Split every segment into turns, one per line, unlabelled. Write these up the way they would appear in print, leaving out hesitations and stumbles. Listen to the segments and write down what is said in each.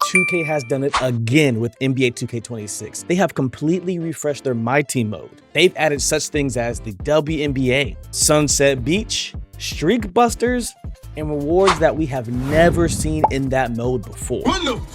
2K has done it again with NBA 2K26. They have completely refreshed their MyTeam mode. They've added such things as the WNBA, Sunset Beach, Streak Busters, and rewards that we have never seen in that mode before.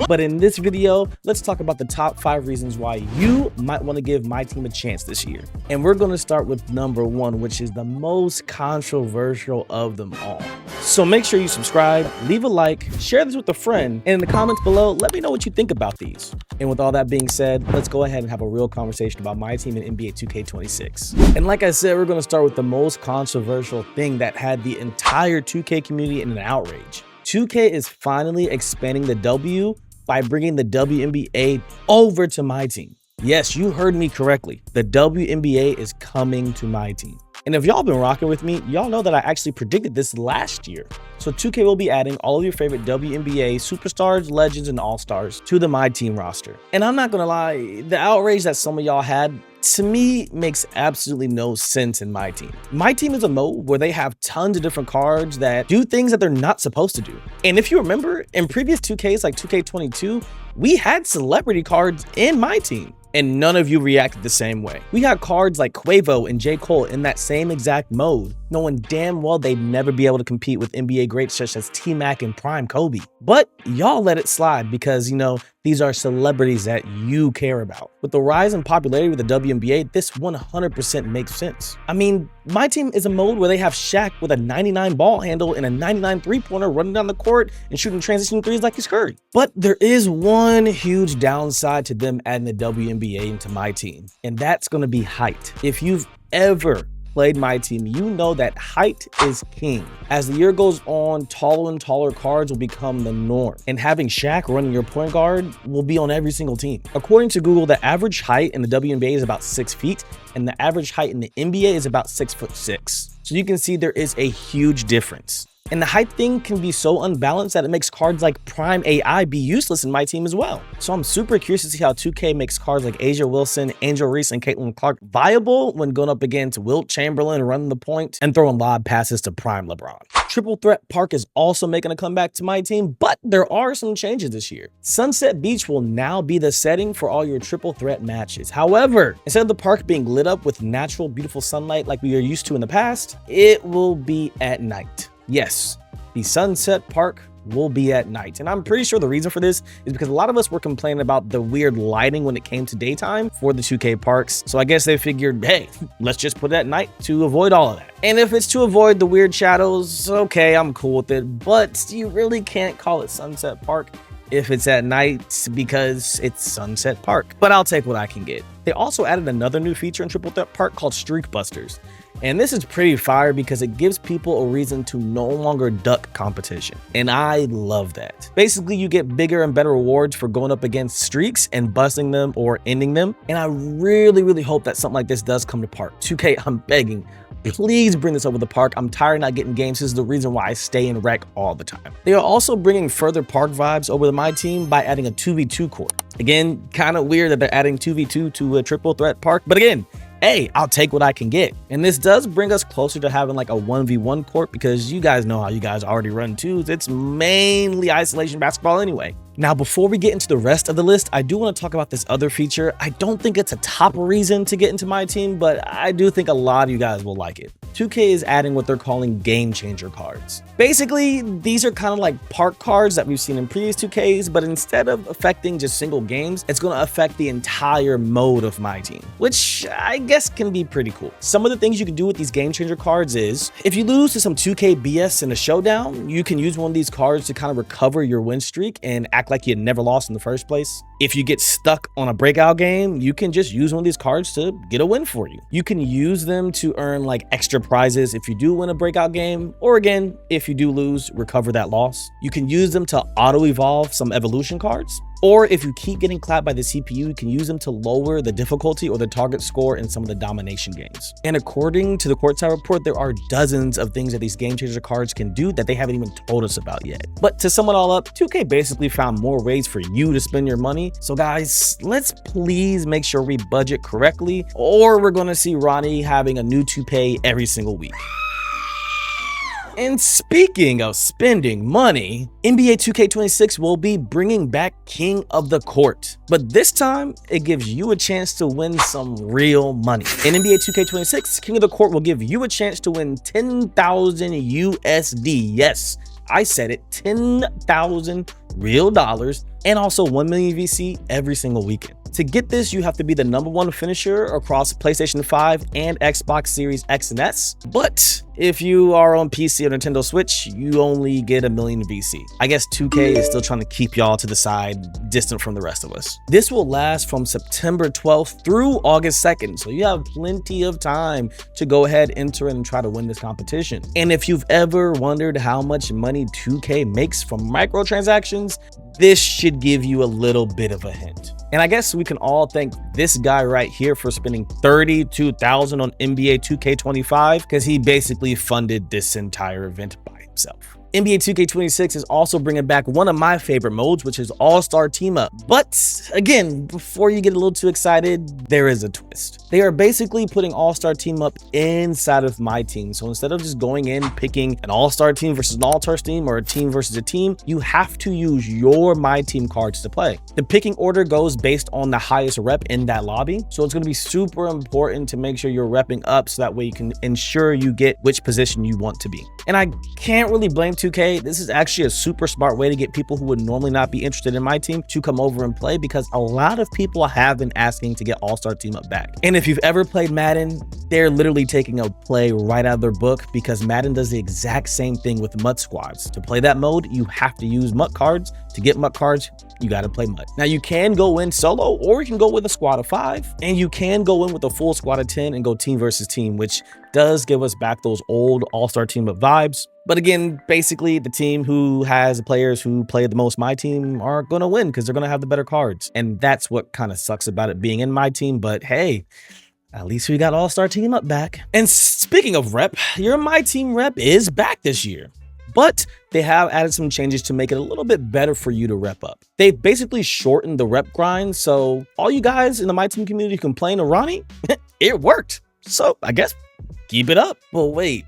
But in this video, let's talk about the top 5 reasons why you might want to give MyTeam a chance this year. And we're going to start with number 1, which is the most controversial of them all. So make sure you subscribe, leave a like, share this with a friend, and in the comments below, let me know what you think about these. And with all that being said, let's go ahead and have a real conversation about MyTeam and NBA 2K26. And like I said, we're going to start with the most controversial thing that had the entire 2K community in an outrage. 2K is finally expanding the W by bringing the WNBA over to MyTeam. Yes, you heard me correctly. The WNBA is coming to MyTeam. And if y'all been rocking with me, y'all know that I actually predicted this last year. So 2K will be adding all of your favorite WNBA superstars, legends, and all-stars to the MyTeam roster. And I'm not gonna lie, the outrage that some of y'all had, to me, makes absolutely no sense in MyTeam. MyTeam is a mode where they have tons of different cards that do things that they're not supposed to do. And if you remember, in previous 2Ks like 2K22, we had celebrity cards in MyTeam. And none of you reacted the same way. We had cards like Quavo and J. Cole in that same exact mode, knowing damn well they'd never be able to compete with NBA greats such as T-Mac and Prime Kobe. But y'all let it slide because, you know, these are celebrities that you care about. With the rise in popularity with the WNBA, this 100% makes sense. I mean, MyTeam is a mode where they have Shaq with a 99 ball handle and a 99 three-pointer running down the court and shooting transition threes like he's Curry. But there is one huge downside to them adding the WNBA into MyTeam, and that's going to be height. If you've ever played MyTeam, you know that height is king. As the year goes on, taller and taller cards will become the norm, and having Shaq running your point guard will be on every single team. According to Google, the average height in the WNBA is about 6 feet, and the average height in the NBA is about 6'6". So you can see there is a huge difference. And the height thing can be so unbalanced that it makes cards like Prime AI be useless in MyTeam as well. So I'm super curious to see how 2K makes cards like Asia Wilson, Angel Reese, and Caitlin Clark viable when going up against Wilt Chamberlain running the point and throwing lob passes to Prime LeBron. Triple Threat Park is also making a comeback to MyTeam, but there are some changes this year. Sunset Beach will now be the setting for all your triple threat matches. However, instead of the park being lit up with natural, beautiful sunlight like we are used to in the past, it will be at night. Yes, the Sunset Park will be at night. And I'm pretty sure the reason for this is because a lot of us were complaining about the weird lighting when it came to daytime for the 2K parks. So I guess they figured, hey, let's just put it at night to avoid all of that. And if it's to avoid the weird shadows, okay, I'm cool with it. But you really can't call it Sunset Park if it's at night because it's Sunset Park. But I'll take what I can get. They also added another new feature in Triple Threat Park called Streak Busters. And this is pretty fire because it gives people a reason to no longer duck competition. And I love that. Basically, you get bigger and better rewards for going up against streaks and busting them or ending them. And I really hope that something like this does come to Park. 2K, I'm begging, please bring this over the park. I'm tired of not getting games. This is the reason why I stay in rec all the time. They are also bringing further park vibes over to MyTeam by adding a 2v2 court. Again, kind of weird that they're adding 2v2 to a triple threat park, but again, hey, I'll take what I can get. And this does bring us closer to having like a 1v1 court because you guys know how you guys already run twos. It's mainly isolation basketball anyway. Now, before we get into the rest of the list, I do want to talk about this other feature. I don't think it's a top reason to get into MyTeam, but I do think a lot of you guys will like it. 2K is adding what they're calling game changer cards. Basically, these are kind of like park cards that we've seen in previous 2Ks, but instead of affecting just single games, it's going to affect the entire mode of MyTeam, which I guess can be pretty cool. Some of the things you can do with these game changer cards is, if you lose to some 2K BS in a showdown, you can use one of these cards to kind of recover your win streak and act like you had never lost in the first place. If you get stuck on a breakout game, you can just use one of these cards to get a win for you. You can use them to earn like extra prizes if you do win a breakout game, or again, if you do lose, recover that loss. You can use them to auto-evolve some evolution cards. Or if you keep getting clapped by the CPU, you can use them to lower the difficulty or the target score in some of the domination games. And according to the Courtside Report, there are dozens of things that these game changer cards can do that they haven't even told us about yet. But to sum it all up, 2K basically found more ways for you to spend your money. So guys, let's please make sure we budget correctly, or we're gonna see Ronnie having a new toupee every single week. And speaking of spending money, NBA 2K26 will be bringing back King of the Court, but this time it gives you a chance to win some real money. In NBA 2K26, King of the Court will give you a chance to win 10,000 USD. Yes, I said it, 10,000 real dollars, and also 1 million VC every single weekend. To get this, you have to be the #1 finisher across PlayStation 5 and Xbox Series X and S. But if you are on PC or Nintendo Switch, you only get 1 million VC. I guess 2K is still trying to keep y'all to the side, distant from the rest of us. This will last from September 12th through August 2nd, so you have plenty of time to go ahead, enter in, and try to win this competition. And if you've ever wondered how much money 2K makes from microtransactions, this should give you a little bit of a hint. And I guess we can all thank this guy right here for spending $32,000 on NBA 2K25 because he basically funded this entire event by himself. NBA 2K26 is also bringing back one of my favorite modes, which is All-Star Team Up. But again, before you get a little too excited, there is a twist. They are basically putting All-Star Team Up inside of MyTeam. So instead of just going in, picking an All-Star team versus an All-Star team or a team versus a team, you have to use your MyTeam cards to play. The picking order goes based on the highest rep in that lobby. So it's going to be super important to make sure you're repping up so that way you can ensure you get which position you want to be. And I can't really blame 2K. This is actually a super smart way to get people who would normally not be interested in MyTeam to come over and play, because a lot of people have been asking to get All-Star Team Up back. And if you've ever played Madden, they're literally taking a play right out of their book, because Madden does the exact same thing with MUT squads. To play that mode, you have to use MUT cards. To get MUT cards, you got to play MUT. Now you can go in solo, or you can go with a squad of 5, and you can go in with a full squad of 10 and go team versus team, which does give us back those old All-Star Team Up vibes. But again, basically the team who has the players who play the most MyTeam are going to win because they're going to have the better cards. And that's what kind of sucks about it being in MyTeam. But hey, at least we got All-Star Team Up back. And speaking of rep, your MyTeam rep is back this year. But they have added some changes to make it a little bit better for you to rep up. They basically shortened the rep grind. So all you guys in the MyTeam community complain to Ronnie, it worked. So I guess keep it up. But wait,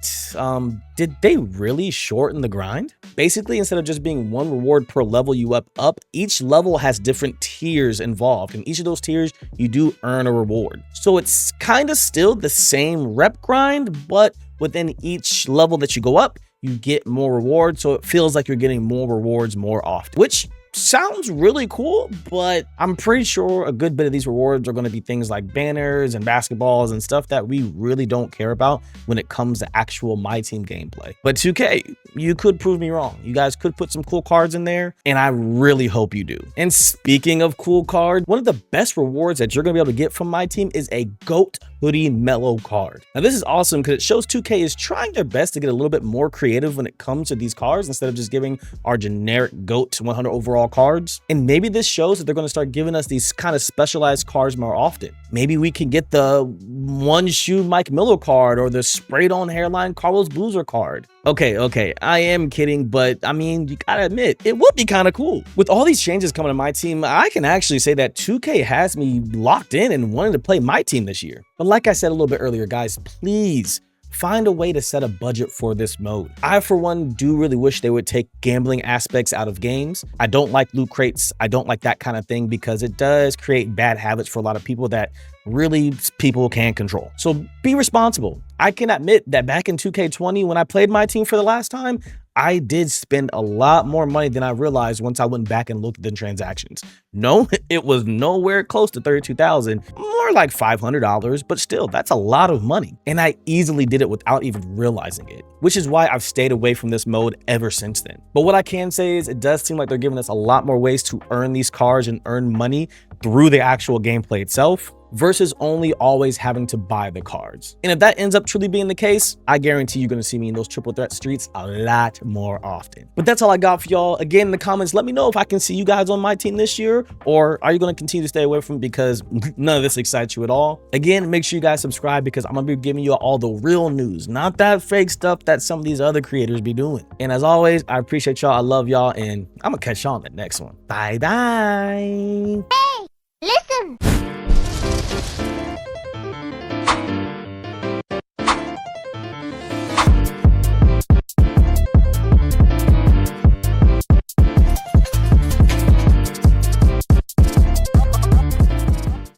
did they really shorten the grind? Basically, instead of just being 1 reward per level you up, each level has different tiers involved. And each of those tiers, you do earn a reward. So it's kind of still the same rep grind, but within each level that you go up, you get more rewards. So it feels like you're getting more rewards more often, which sounds really cool, but I'm pretty sure a good bit of these rewards are going to be things like banners and basketballs and stuff that we really don't care about when it comes to actual MyTeam gameplay. But 2K, you could prove me wrong. You guys could put some cool cards in there, and I really hope you do. And speaking of cool cards, one of the best rewards that you're going to be able to get from MyTeam is a GOAT Hoodie Mellow card. Now this is awesome because it shows 2K is trying their best to get a little bit more creative when it comes to these cards instead of just giving our generic GOAT 100 overall cards. And maybe this shows that they're going to start giving us these kind of specialized cards more often. Maybe we can get the one shoe Mike Miller card or the sprayed on hairline Carlos Boozer card. Okay, I am kidding, but I mean, you gotta admit, it would be kind of cool. With all these changes coming to MyTeam, I can actually say that 2K has me locked in and wanting to play MyTeam this year. But like I said a little bit earlier, guys, please find a way to set a budget for this mode. I, for one, do really wish they would take gambling aspects out of games. I don't like loot crates. I don't like that kind of thing because it does create bad habits for a lot of people that really people can't control. So be responsible. I can admit that back in 2K20, when I played MyTeam for the last time, I did spend a lot more money than I realized once I went back and looked at the transactions. No, it was nowhere close to $32,000, more like $500, but still, that's a lot of money. And I easily did it without even realizing it, which is why I've stayed away from this mode ever since then. But what I can say is it does seem like they're giving us a lot more ways to earn these cards and earn money through the actual gameplay itself, versus only always having to buy the cards. And if that ends up truly being the case, I guarantee you're gonna see me in those triple threat streets a lot more often. But that's all I got for y'all. Again, in the comments, let me know if I can see you guys on MyTeam this year, or are you gonna continue to stay away from it because none of this excites you at all? Again, make sure you guys subscribe because I'm gonna be giving you all the real news, not that fake stuff that some of these other creators be doing. And as always, I appreciate y'all, I love y'all, and I'm gonna catch y'all on the next one. Bye bye.
Hey, listen.